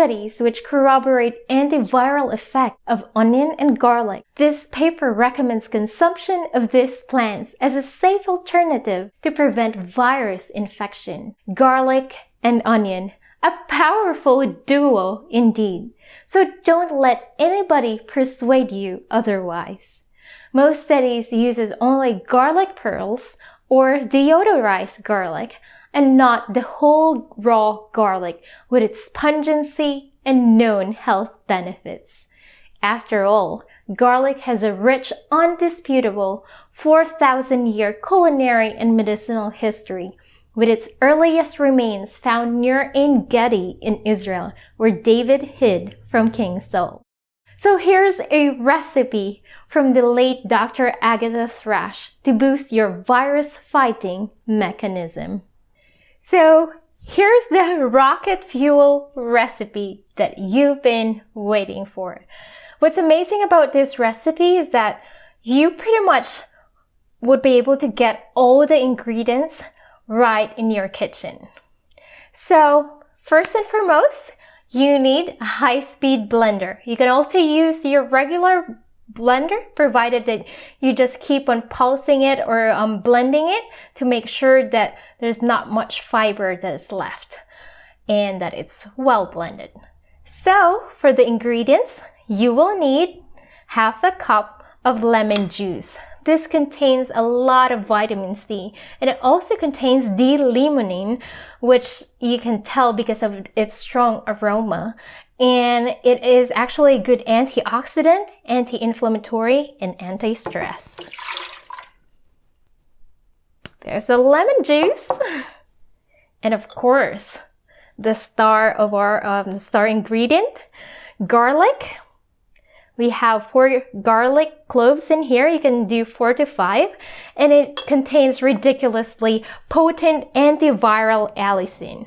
studies which corroborate antiviral effect of onion and garlic. This paper recommends consumption of these plants as a safe alternative to prevent virus infection. Garlic and onion, a powerful duo indeed. So don't let anybody persuade you otherwise. Most studies uses only garlic pearls or deodorized garlic and not the whole raw garlic with its pungency and known health benefits. After all, garlic has a rich, undisputable 4,000-year culinary and medicinal history, with its earliest remains found near Ein Gedi in Israel, where David hid from King Saul. So here's a recipe from the late Dr. Agatha Thrash to boost your virus-fighting mechanism. So here's the rocket fuel recipe that you've been waiting for. What's amazing about this recipe is that you pretty much would be able to get all the ingredients right in your kitchen. So first and foremost, you need a high-speed blender. You can also use your regular blender, provided that you just keep on pulsing it or blending it to make sure that there's not much fiber that is left and that it's well blended. So for the ingredients, you will need half a cup of lemon juice. This contains a lot of vitamin C, and it also contains D-limonene, which you can tell because of its strong aroma. And it is actually a good antioxidant, anti-inflammatory, and anti-stress. There's the lemon juice. And of course, the star of our star ingredient, garlic. We have 4 garlic cloves in here. You can do 4 to 5. And it contains ridiculously potent antiviral allicin.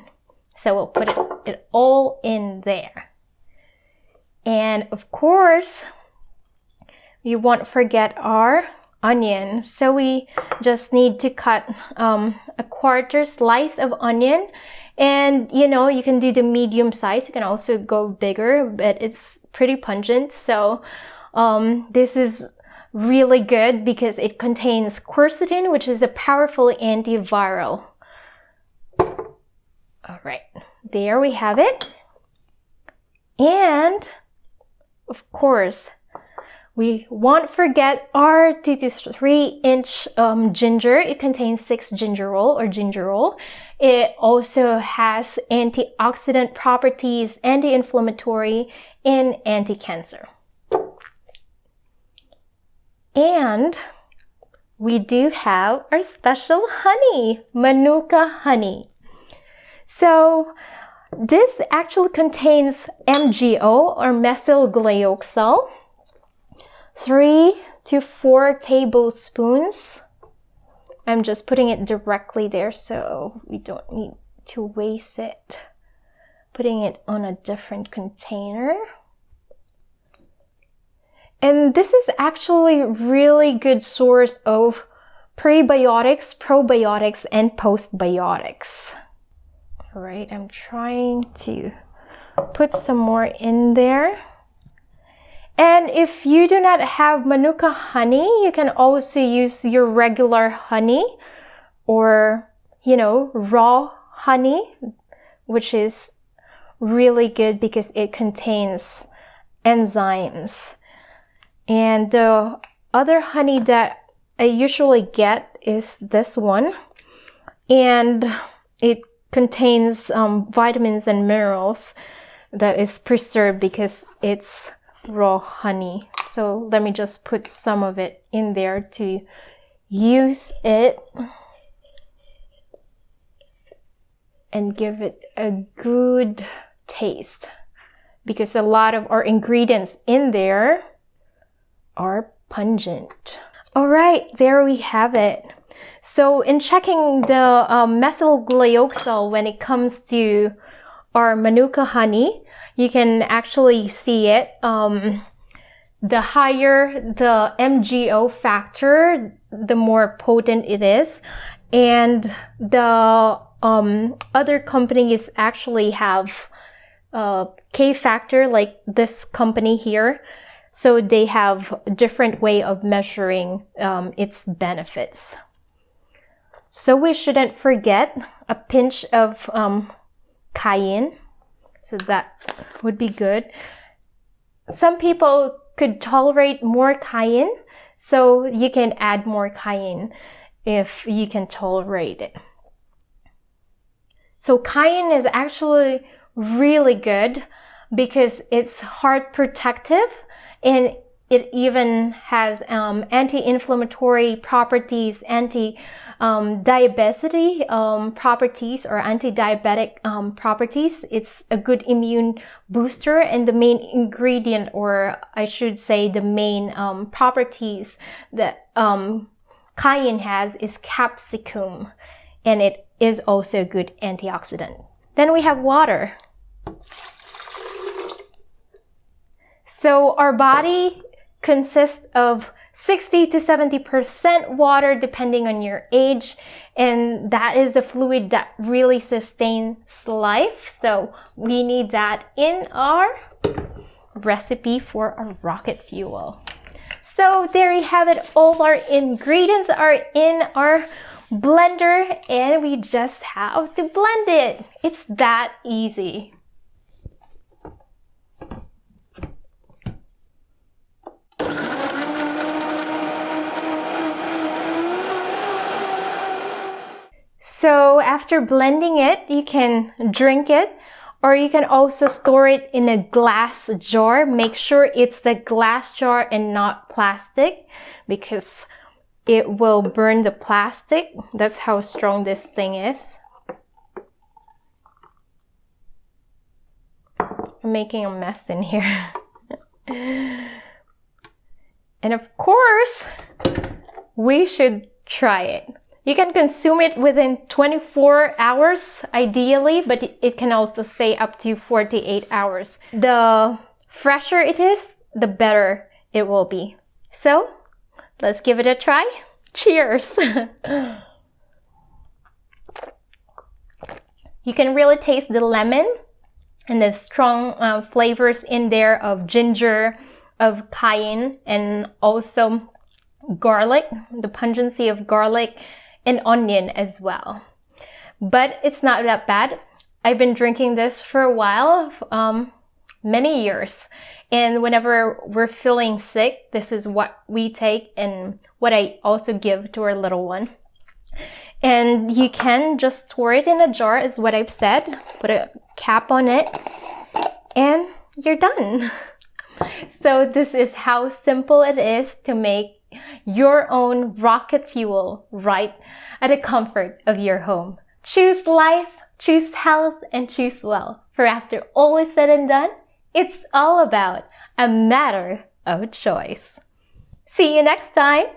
So we'll put it all in there. And of course, we won't forget our onion. So we just need to cut a 1/4 slice of onion. And you can do the medium size. You can also go bigger, but it's pretty pungent. So this is really good because it contains quercetin, which is a powerful antiviral. All right, there we have it. And of course, we won't forget our 2 to 3 inch ginger. It contains 6 gingerol. It also has antioxidant properties, anti-inflammatory, and anti-cancer. And we do have our special honey, Manuka honey. So this actually contains MgO or methyl glyoxal. 3 to 4 tablespoons. I'm just putting it directly there so we don't need to waste it. Putting it on a different container. And this is actually a really good source of prebiotics, probiotics, and postbiotics. All right, I'm trying to put some more in there. And if you do not have Manuka honey, you can also use your regular honey or, raw honey, which is really good because it contains enzymes. And the other honey that I usually get is this one. And it contains vitamins and minerals that is preserved because it's raw honey. So let me just put some of it in there to use it and give it a good taste, because a lot of our ingredients in there are pungent. All right, there we have it. So in checking the methyl glyoxal when it comes to our Manuka honey, you can actually see it. The higher the MgO factor, the more potent it is. And the other companies actually have K factor, like this company here. So they have a different way of measuring its benefits. So we shouldn't forget a pinch of cayenne. So that would be good. Some people could tolerate more cayenne, so you can add more cayenne if you can tolerate it. So cayenne is actually really good because it's heart protective, and it even has anti-inflammatory properties, anti-diabetic properties, or anti-diabetic properties. It's a good immune booster, and the main ingredient, or I should say the main properties that cayenne has is capsicum, and it is also a good antioxidant. Then we have water. So our body consists of 60 to 70% water depending on your age, and that is the fluid that really sustains life. So we need that in our recipe for our rocket fuel. So there you have it. All our ingredients are in our blender, and we just have to blend it. It's that easy. So after blending it, you can drink it, or you can also store it in a glass jar. Make sure it's the glass jar and not plastic, because it will burn the plastic. That's how strong this thing is. I'm making a mess in here. And of course, we should try it. You can consume it within 24 hours, ideally, but it can also stay up to 48 hours. The fresher it is, the better it will be. So, let's give it a try. Cheers! You can really taste the lemon and the strong flavors in there of ginger, of cayenne, and also garlic, the pungency of garlic, and onion as well. But it's not that bad. I've been drinking this for a while, many years. And whenever we're feeling sick, this is what we take and what I also give to our little one. And you can just store it in a jar, is what I've said. Put a cap on it, and you're done. So this is how simple it is to make your own rocket fuel right at the comfort of your home. Choose life, choose health, and choose well. For after all is said and done, it's all about a matter of choice. See you next time.